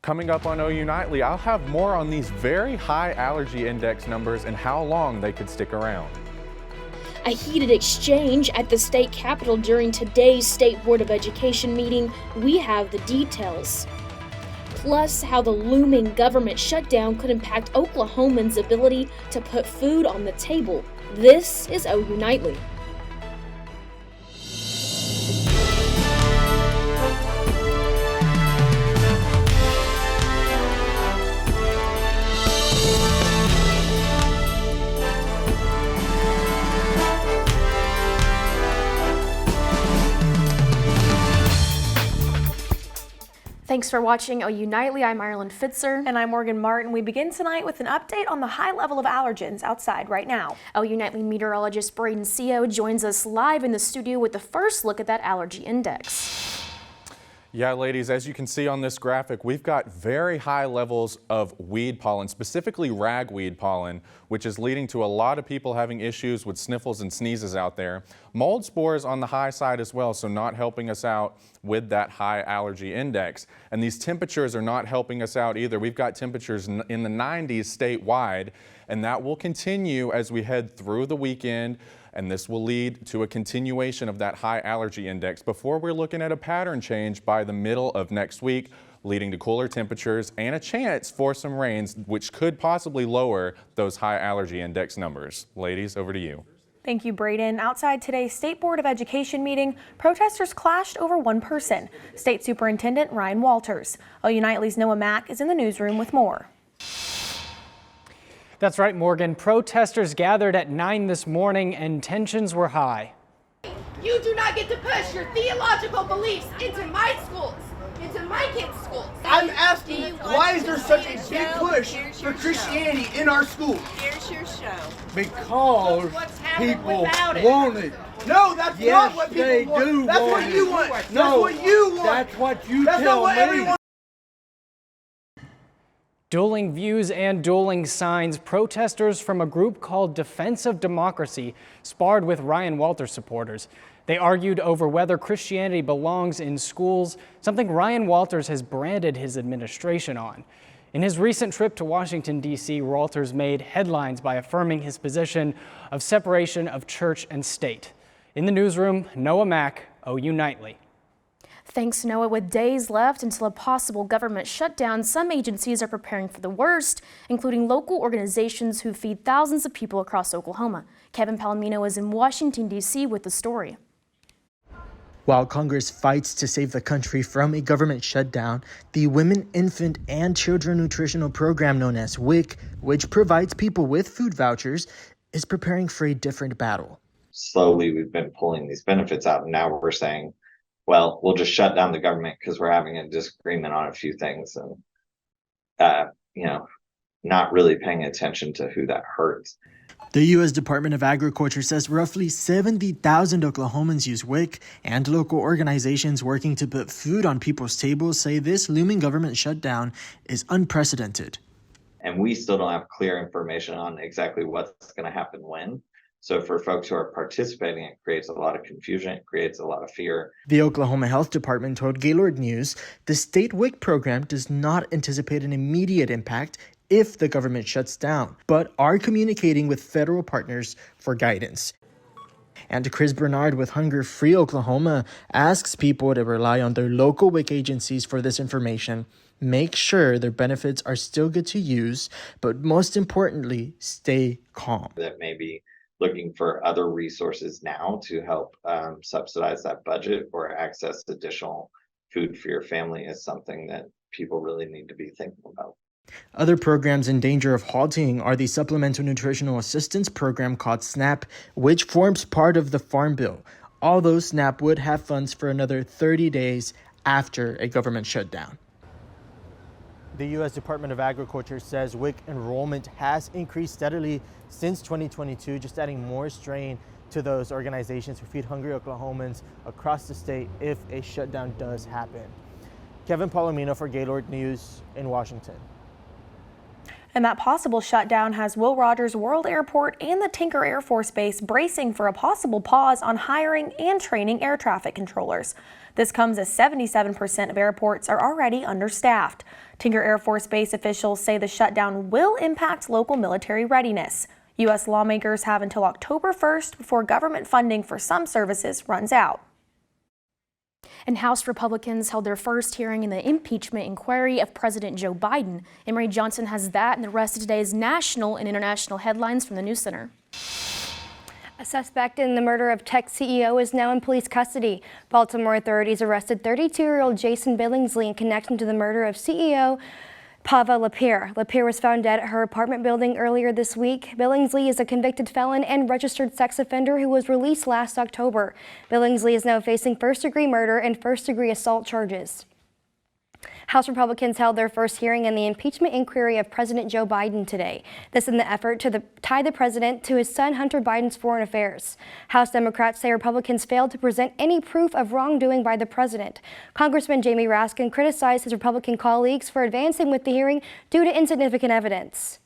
Coming up on OU Nightly, I'll have more on these very high allergy index numbers and how long they could stick around. A heated exchange at the state capitol during today's State Board of Education meeting. We have the details. Plus, how the looming government shutdown could impact Oklahomans' ability to put food on the table. This is OU Nightly. Thanks for watching OU Nightly. I'm Ireland Fitzer. And I'm Morgan Martin. We begin tonight with an update on the high level of allergens outside right now. OU Nightly meteorologist Braden Seo joins us live in the studio with the first look at that allergy index. Yeah, ladies, as you can see on this graphic, we've got very high levels of weed pollen, specifically ragweed pollen, which is leading to a lot of people having issues with sniffles and sneezes out there. Mold spores on the high side as well, so not helping us out with that high allergy index. And these temperatures are not helping us out either. We've got temperatures in the 90s statewide, and that will continue as we head through the weekend. And this will lead to a continuation of that high allergy index before we're looking at a pattern change by the middle of next week, leading to cooler temperatures and a chance for some rains, which could possibly lower those high allergy index numbers. Ladies, over to you. Thank you, Braden. Outside today's State Board of Education meeting, protesters clashed over one person, State Superintendent Ryan Walters. OU Nightly's Noah Mack is in the newsroom with more. That's right, Morgan. Protesters gathered at 9 this morning and tensions were high. You do not get to push your theological beliefs into my schools, into my kids' schools. I'm asking, why is there such a big push for Christianity in our schools? Here's your show. Because people want it. No, that's not what people want. That's what you want. That's what you want. That's what you tell me. Dueling views and dueling signs, protesters from a group called Defense of Democracy sparred with Ryan Walters supporters. They argued over whether Christianity belongs in schools, something Ryan Walters has branded his administration on. In his recent trip to Washington, D.C., Walters made headlines by affirming his position of separation of church and state. In the newsroom, Noah Mack, OU Nightly. Thanks, Noah. With days left until a possible government shutdown, some agencies are preparing for the worst, including local organizations who feed thousands of people across Oklahoma. Kevin Palomino is in Washington, D.C. with the story. While Congress fights to save the country from a government shutdown, the Women, Infant, and Children Nutritional Program known as WIC, which provides people with food vouchers, is preparing for a different battle. Slowly, we've been pulling these benefits out, and now we're saying, well, we'll just shut down the government because we're having a disagreement on a few things and, not really paying attention to who that hurts. The U.S. Department of Agriculture says roughly 70,000 Oklahomans use WIC, and local organizations working to put food on people's tables say this looming government shutdown is unprecedented. And we still don't have clear information on exactly what's going to happen when. So for folks who are participating, it creates a lot of confusion, it creates a lot of fear. The Oklahoma Health Department told Gaylord News the state WIC program does not anticipate an immediate impact if the government shuts down, but are communicating with federal partners for guidance. And Chris Bernard with Hunger Free Oklahoma asks people to rely on their local WIC agencies for this information, make sure their benefits are still good to use, but most importantly, stay calm. That may be looking for other resources now to help subsidize that budget or access additional food for your family is something that people really need to be thinking about. Other programs in danger of halting are the Supplemental Nutritional Assistance Program called SNAP, which forms part of the Farm Bill. Although SNAP would have funds for another 30 days after a government shutdown. The U.S. Department of Agriculture says WIC enrollment has increased steadily since 2022, just adding more strain to those organizations who feed hungry Oklahomans across the state if a shutdown does happen. Kevin Palomino for Gaylord News in Washington. And that possible shutdown has Will Rogers World Airport and the Tinker Air Force Base bracing for a possible pause on hiring and training air traffic controllers. This comes as 77% of airports are already understaffed. Tinker Air Force Base officials say the shutdown will impact local military readiness. U.S. lawmakers have until October 1st before government funding for some services runs out. And House Republicans held their first hearing in the impeachment inquiry of President Joe Biden. Emery Johnson has that and the rest of today's national and international headlines from the News Center. A suspect in the murder of tech CEO is now in police custody. Baltimore authorities arrested 32-year-old Jason Billingsley in connection to the murder of CEO Pava Lapierre. Lapierre was found dead at her apartment building earlier this week. Billingsley is a convicted felon and registered sex offender who was released last October. Billingsley is now facing first-degree murder and first-degree assault charges. House Republicans held their first hearing in the impeachment inquiry of President Joe Biden today. This in the effort to tie the president to his son Hunter Biden's foreign affairs. House Democrats say Republicans failed to present any proof of wrongdoing by the president. Congressman Jamie Raskin criticized his Republican colleagues for advancing with the hearing due to insignificant evidence.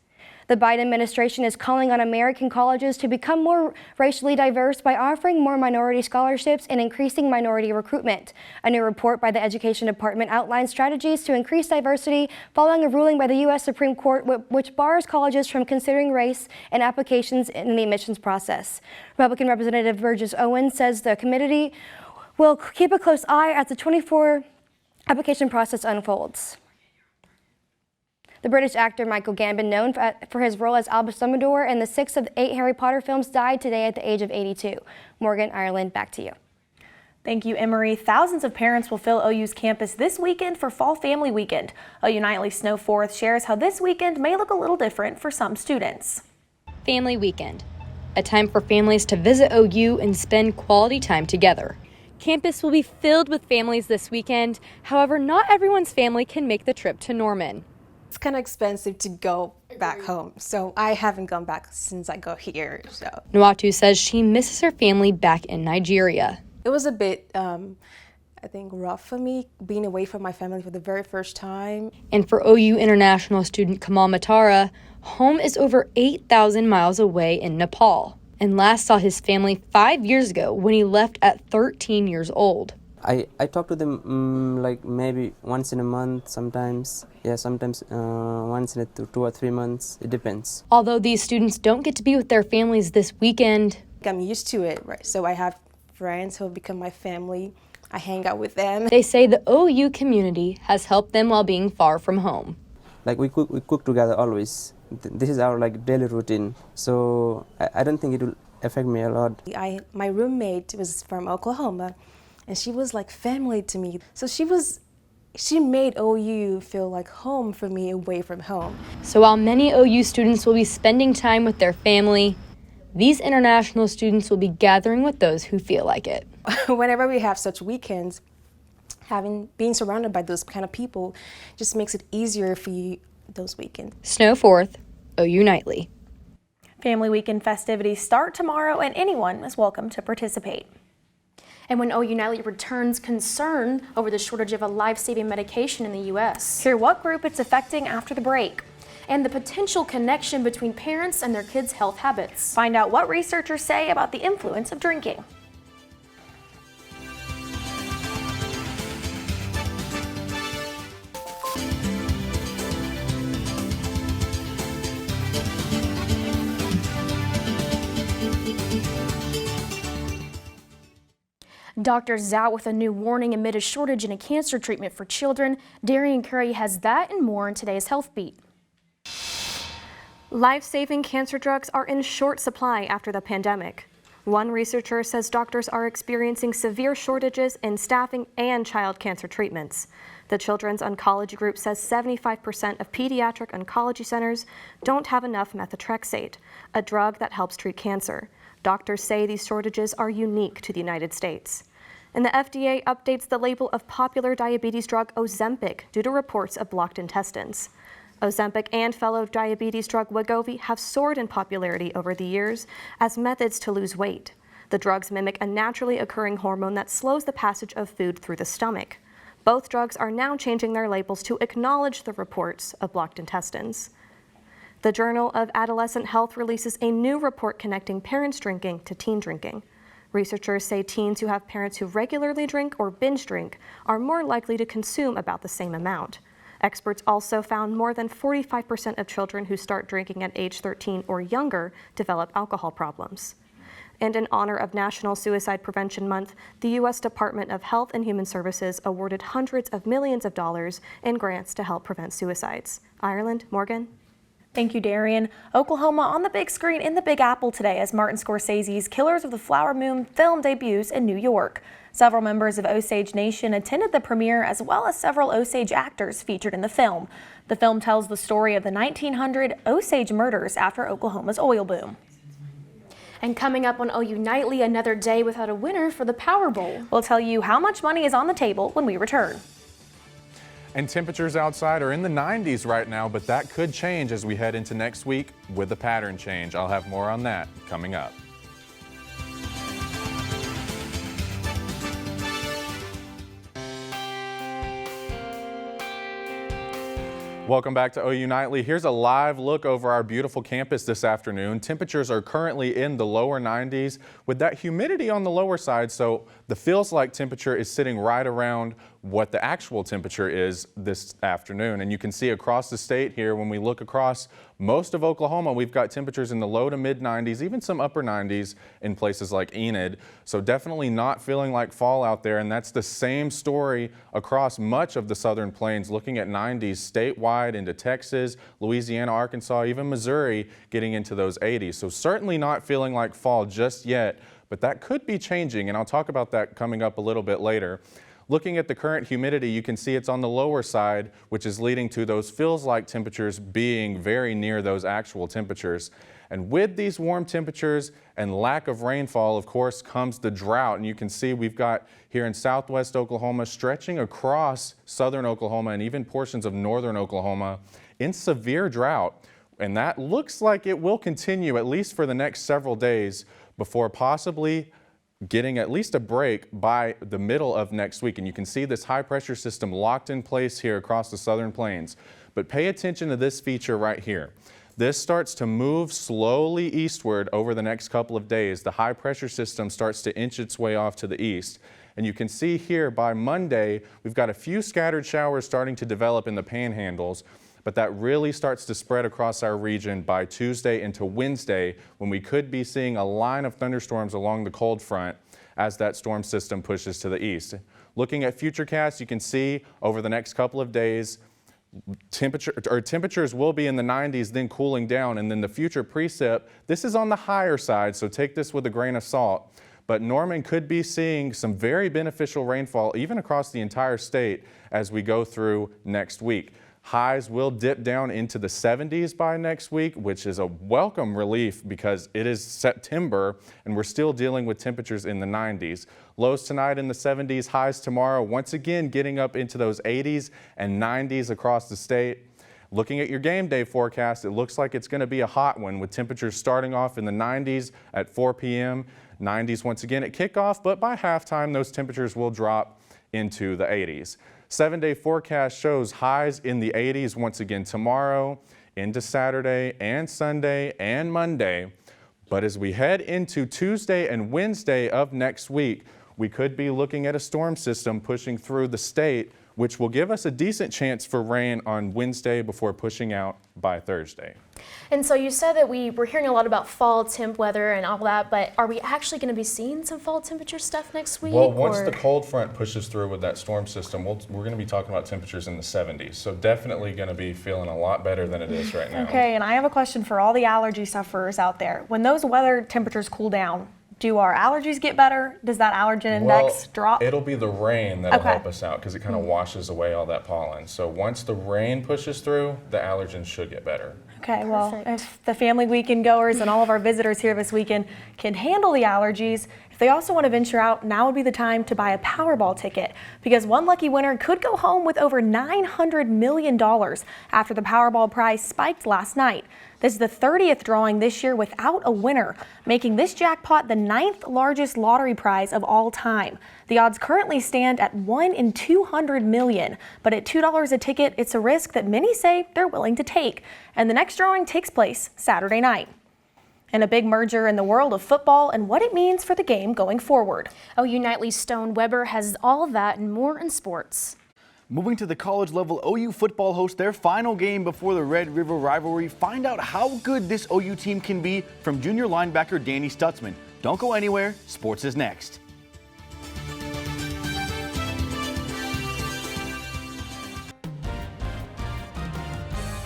The Biden administration is calling on American colleges to become more racially diverse by offering more minority scholarships and increasing minority recruitment. A new report by the Education Department outlines strategies to increase diversity following a ruling by the U.S. Supreme Court which bars colleges from considering race in applications in the admissions process. Republican Representative Burgess Owens says the committee will keep a close eye as the 24 application process unfolds. The British actor Michael Gambon, known for his role as Albus Dumbledore in the 6 of the 8 Harry Potter films, died today at the age of 82. Morgan, Ireland, back to you. Thank you, Emery. Thousands of parents will fill OU's campus this weekend for Fall Family Weekend. OU Nightly Snow Forth shares how this weekend may look a little different for some students. Family Weekend, a time for families to visit OU and spend quality time together. Campus will be filled with families this weekend. However, not everyone's family can make the trip to Norman. It's kind of expensive to go back home, so I haven't gone back since I got here. So Nwatu says she misses her family back in Nigeria. it was a bit, I think, rough for me being away from my family for the very first time. And for OU international student Kamal Matara, home is over 8,000 miles away in Nepal, and last saw his family 5 years ago when he left at 13 years old. I talk to them like maybe once in a month, sometimes. Yeah, sometimes once in 2 or 3 months. It depends. Although these students don't get to be with their families this weekend, I'm used to it, right? So I have friends who have become my family. I hang out with them. they say the OU community has helped them while being far from home. Like we cook together always. This is our like daily routine. So I don't think it will affect me a lot. My roommate was from Oklahoma, and she was like family to me. So she made OU feel like home for me away from home. So while many OU students will be spending time with their family, these international students will be gathering with those who feel like it. Whenever we have such weekends, being surrounded by those kind of people just makes it easier for you those weekends. Snow Forth, OU Nightly. Family Weekend festivities start tomorrow, and anyone is welcome to participate. And when OU Nightly returns, concern over the shortage of a life-saving medication in the U.S. Hear what group it's affecting after the break. And the potential connection between parents and their kids' health habits. Find out what researchers say about the influence of drinking. Doctors out with a new warning amid a shortage in a cancer treatment for children. Darian Curry has that and more in today's Health Beat. Life-saving cancer drugs are in short supply after the pandemic. One researcher says doctors are experiencing severe shortages in staffing and child cancer treatments. The Children's Oncology Group says 75% of pediatric oncology centers don't have enough methotrexate, a drug that helps treat cancer. Doctors say these shortages are unique to the United States. And the FDA updates the label of popular diabetes drug Ozempic due to reports of blocked intestines. Ozempic and fellow diabetes drug Wegovy have soared in popularity over the years as methods to lose weight. The drugs mimic a naturally occurring hormone that slows the passage of food through the stomach. Both drugs are now changing their labels to acknowledge the reports of blocked intestines. The Journal of Adolescent Health releases a new report connecting parents drinking to teen drinking. Researchers say teens who have parents who regularly drink or binge drink are more likely to consume about the same amount. Experts also found more than 45% of children who start drinking at age 13 or younger develop alcohol problems. And in honor of National Suicide Prevention Month, the U.S. Department of Health and Human Services awarded hundreds of millions of dollars in grants to help prevent suicides. Ireland, Morgan. Thank you, Darian. Oklahoma on the big screen in the Big Apple today as Martin Scorsese's Killers of the Flower Moon film debuts in New York. Several members of Osage Nation attended the premiere, as well as several Osage actors featured in the film. The film tells the story of the 1900 Osage murders after Oklahoma's oil boom. And coming up on OU Nightly, another day without a winner for the Powerball. We'll tell you how much money is on the table when we return. And temperatures outside are in the 90s right now, but that could change as we head into next week with a pattern change. I'll have more on that coming up. Welcome back to OU Nightly. Here's a live look over our beautiful campus this afternoon. Temperatures are currently in the lower 90s with that humidity on the lower side, so the feels like temperature is sitting right around what the actual temperature is this afternoon. And you can see across the state here, when we look across most of Oklahoma, we've got temperatures in the low to mid 90s, even some upper 90s in places like Enid. So definitely not feeling like fall out there. And that's the same story across much of the southern plains, looking at 90s statewide into Texas, Louisiana, Arkansas, even Missouri, getting into those 80s. So certainly not feeling like fall just yet, but that could be changing. And I'll talk about that coming up a little bit later. Looking at the current humidity, you can see it's on the lower side, which is leading to those feels-like temperatures being very near those actual temperatures. And with these warm temperatures and lack of rainfall, of course, comes the drought. And you can see we've got here in southwest Oklahoma, stretching across southern Oklahoma and even portions of northern Oklahoma in severe drought. And that looks like it will continue at least for the next several days before possibly getting at least a break by the middle of next week. And you can see this high pressure system locked in place here across the southern plains. But pay attention to this feature right here. This starts to move slowly eastward over the next couple of days. The high pressure system starts to inch its way off to the east. And you can see here by Monday, we've got a few scattered showers starting to develop in the panhandles, but that really starts to spread across our region by Tuesday into Wednesday, when we could be seeing a line of thunderstorms along the cold front as that storm system pushes to the east. Looking at Futurecast, you can see over the next couple of days, temperatures will be in the 90s, then cooling down. And then the future precip, this is on the higher side, so take this with a grain of salt. But Norman could be seeing some very beneficial rainfall even across the entire state as we go through next week. Highs will dip down into the 70s by next week, which is a welcome relief because it is September and we're still dealing with temperatures in the 90s. Lows tonight in the 70s, highs tomorrow, once again getting up into those 80s and 90s across the state. Looking at your game day forecast, it looks like it's going to be a hot one with temperatures starting off in the 90s at 4 p.m., 90s once again at kickoff, but by halftime, those temperatures will drop into the 80s. 7-day forecast shows highs in the 80s once again tomorrow, into Saturday and Sunday and Monday. But as we head into Tuesday and Wednesday of next week, we could be looking at a storm system pushing through the state, which will give us a decent chance for rain on Wednesday before pushing out by Thursday. And so you said that we're hearing a lot about fall temp weather and all that, but are we actually going to be seeing some fall temperature stuff next week? Well, once the cold front pushes through with that storm system, we're going to be talking about temperatures in the 70s. So definitely going to be feeling a lot better than it is right now. Okay, and I have a question for all the allergy sufferers out there. When those weather temperatures cool down, do our allergies get better? Does that allergen index drop? It'll be the rain that'll help us out because it kind of washes away all that pollen. So once the rain pushes through, the allergens should get better. Okay, well, if the family weekend goers and all of our visitors here this weekend can handle the allergies, if they also want to venture out, now would be the time to buy a Powerball ticket, because one lucky winner could go home with over $900 million after the Powerball prize spiked last night. This is the 30th drawing this year without a winner, making this jackpot the 9th largest lottery prize of all time. The odds currently stand at 1 in 200 million, but at $2 a ticket, it's a risk that many say they're willing to take. And the next drawing takes place Saturday night. And a big merger in the world of football and what it means for the game going forward. OU Nightly's Stone Weber has all of that and more in sports. Moving to the college level, OU football hosts their final game before the Red River rivalry. Find out how good this OU team can be from junior linebacker Danny Stutzman. Don't go anywhere. Sports is next.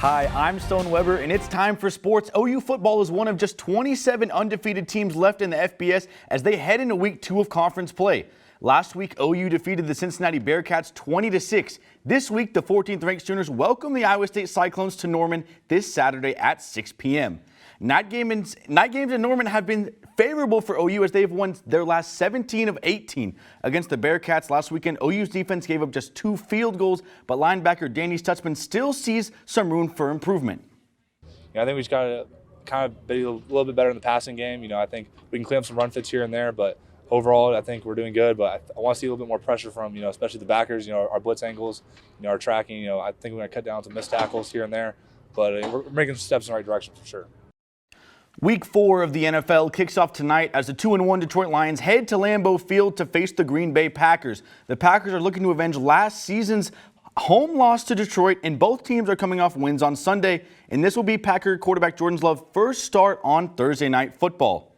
Hi, I'm Stone Weber, and it's time for sports. OU football is one of just 27 undefeated teams left in the FBS as they head into week 2 of conference play. Last week, OU defeated the Cincinnati Bearcats 20-6. This week, the 14th ranked Sooners welcome the Iowa State Cyclones to Norman this Saturday at 6 p.m. Night games in Norman have been favorable for OU as they've won their last 17 of 18 against the Bearcats last weekend. OU's defense gave up just 2 field goals, but linebacker Danny Stutzman still sees some room for improvement. I think we just got to kind of be a little bit better in the passing game. I think we can clean up some run fits here and there, but overall, I think we're doing good, but I want to see a little bit more pressure from, especially the backers, our blitz angles, our tracking. I think we're going to cut down some missed tackles here and there, but we're making steps in the right direction for sure. Week 4 of the NFL kicks off tonight as the 2-1 Detroit Lions head to Lambeau Field to face the Green Bay Packers. The Packers are looking to avenge last season's home loss to Detroit, and both teams are coming off wins on Sunday, and this will be Packer quarterback Jordan Love's first start on Thursday Night Football.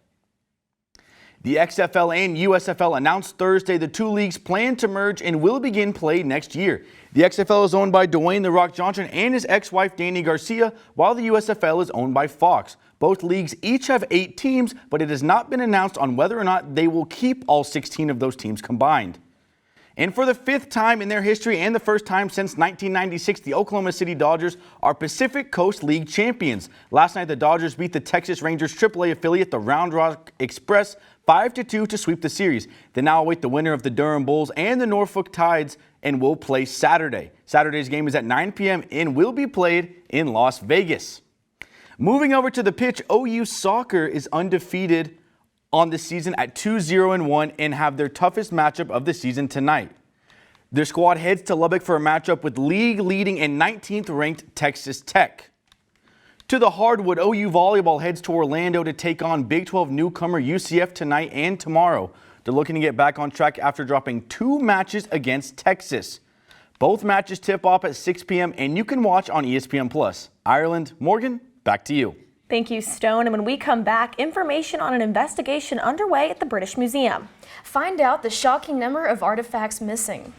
The XFL and USFL announced Thursday the 2 leagues plan to merge and will begin play next year. The XFL is owned by Dwayne "The Rock" Johnson and his ex-wife Dani Garcia, while the USFL is owned by Fox. Both leagues each have 8 teams, but it has not been announced on whether or not they will keep all 16 of those teams combined. And for the 5th time in their history and the first time since 1996, the Oklahoma City Dodgers are Pacific Coast League champions. Last night, the Dodgers beat the Texas Rangers AAA affiliate, the Round Rock Express, 5-2 to sweep the series. They now await the winner of the Durham Bulls and the Norfolk Tides and will play Saturday. Saturday's game is at 9 p.m. and will be played in Las Vegas. Moving over to the pitch, OU soccer is undefeated on the season at 2-0-1 and have their toughest matchup of the season tonight. Their squad heads to Lubbock for a matchup with league-leading and 19th-ranked Texas Tech. To the hardwood, OU volleyball heads to Orlando to take on Big 12 newcomer UCF tonight and tomorrow. They're looking to get back on track after dropping 2 matches against Texas. Both matches tip off at 6 p.m. and you can watch on ESPN+. Ireland, Morgan, back to you. Thank you, Stone. And when we come back, information on an investigation underway at the British Museum. Find out the shocking number of artifacts missing.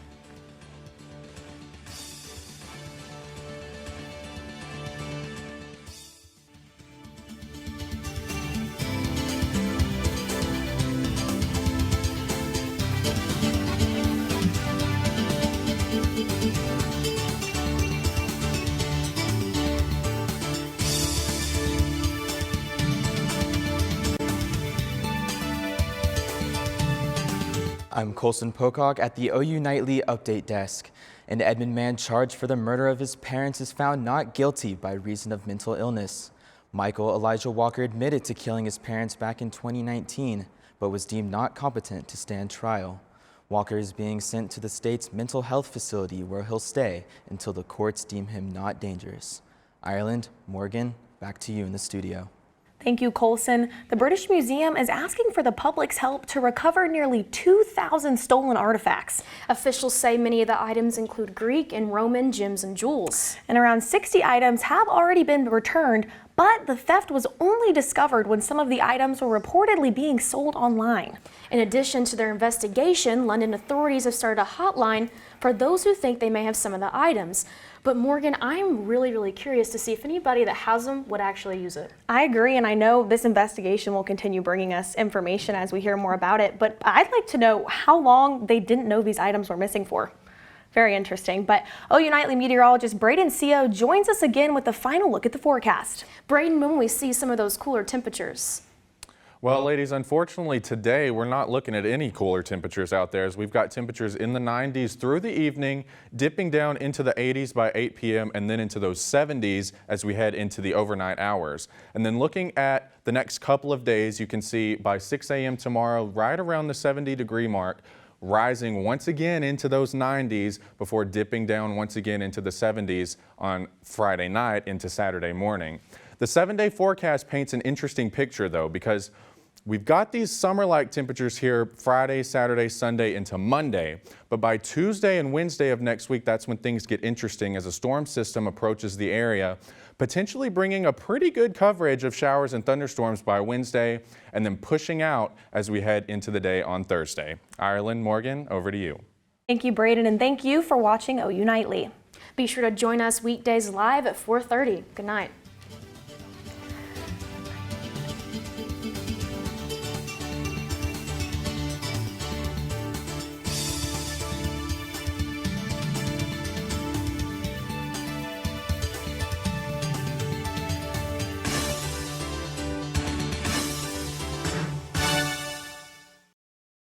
I'm Colson Pocock at the OU Nightly Update Desk. An Edmond man charged for the murder of his parents is found not guilty by reason of mental illness. Michael Elijah Walker admitted to killing his parents back in 2019, but was deemed not competent to stand trial. Walker is being sent to the state's mental health facility where he'll stay until the courts deem him not dangerous. Ireland, Morgan, back to you in the studio. Thank you, Colson. The British Museum is asking for the public's help to recover nearly 2,000 stolen artifacts. Officials say many of the items include Greek and Roman gems and jewels. And around 60 items have already been returned, but the theft was only discovered when some of the items were reportedly being sold online. In addition to their investigation, London authorities have started a hotline for those who think they may have some of the items. But Morgan, I'm really curious to see if anybody that has them would actually use it. I agree, and I know this investigation will continue bringing us information as we hear more about it, but I'd like to know how long they didn't know these items were missing for. Very interesting. But OU Nightly meteorologist Braden Seo joins us again with the final look at the forecast. Braden, when we see some of those cooler temperatures? Well, ladies, unfortunately today we're not looking at any cooler temperatures out there as we've got temperatures in the 90s through the evening, dipping down into the 80s by 8 p.m. and then into those 70s as we head into the overnight hours. And then looking at the next couple of days, you can see by 6 a.m. tomorrow, right around the 70-degree mark, rising once again into those 90s before dipping down once again into the 70s on Friday night into Saturday morning. The 7-day forecast paints an interesting picture though, because We've got these summer-like temperatures here Friday, Saturday, Sunday into Monday, but by Tuesday and Wednesday of next week, that's when things get interesting as a storm system approaches the area, potentially bringing a pretty good coverage of showers and thunderstorms by Wednesday and then pushing out as we head into the day on Thursday. Ireland, Morgan, over to you. Thank you, Braden, and thank you for watching OU Nightly. Be sure to join us weekdays live at 4:30. Good night.